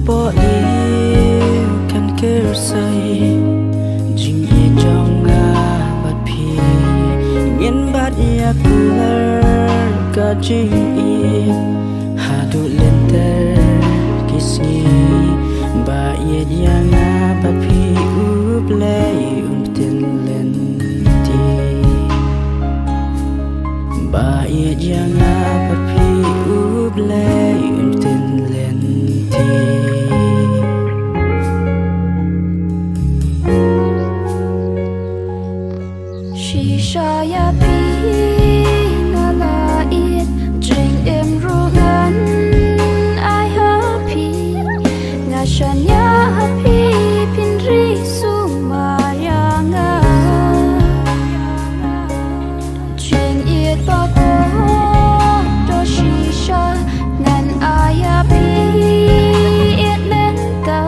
bỏ yêu kan kêu say jing ye trong bát phi nghiền bát ya cooler cả jing ye hadu lenter kisni ba ye yang bát phi play tin len ti ba ye yang bát phi play tin len ti Shisha ya pi na la it jing em ru gan ai happy nga shan ya happy pin ri su ma ya nga jing it ba ko do shisha nan ai happy it len ta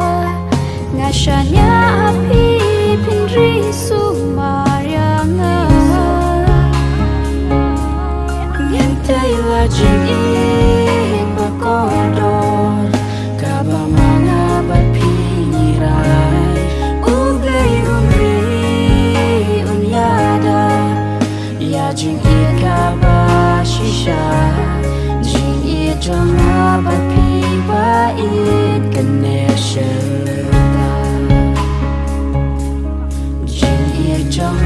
nga shan ya happy pin ri su ma jing in bakodor kaba mga bat piniray uglay umri unyada ya jing in kaba shisha jing in jong bat pi ba in connection jing in jong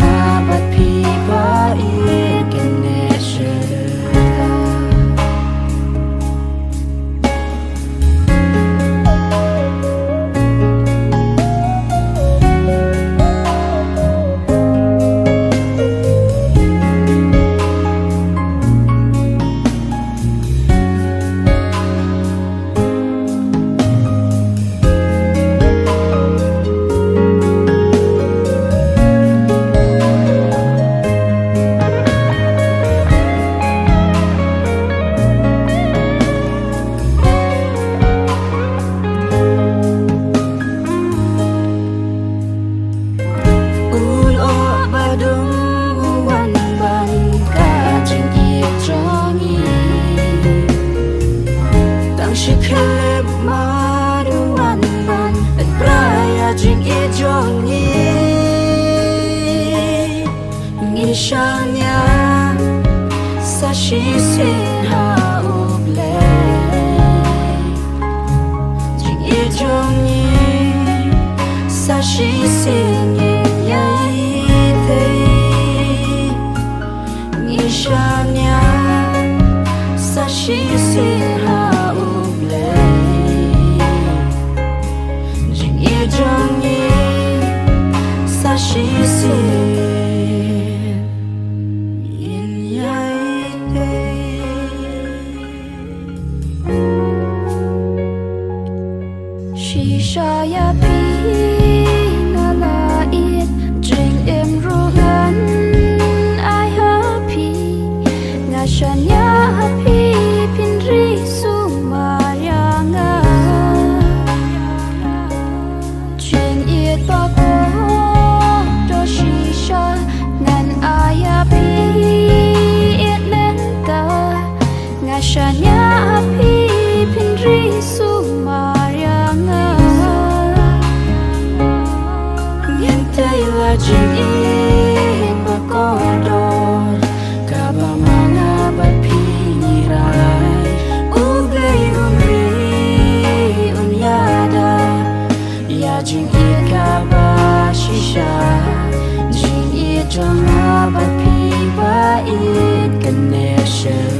bat pi ba in connection Shikhaleb maru wan ban at praya jing e jongi ngishanya sa shisin ha uble jing e jongi sa shisin yai te ngishanya sa shisin ha Shisha ya pi na la it jing em ru gan ai happy nga shan ya happy pin ri su ma ya nga jing it ba ko do shisha nan ai happy it len ta nga shan ya happy pin ri su ma jing in bakodor kaba mga bat piniray uglay umri unyada ya jing in kaba shisha jing in jong bat pi ba in connection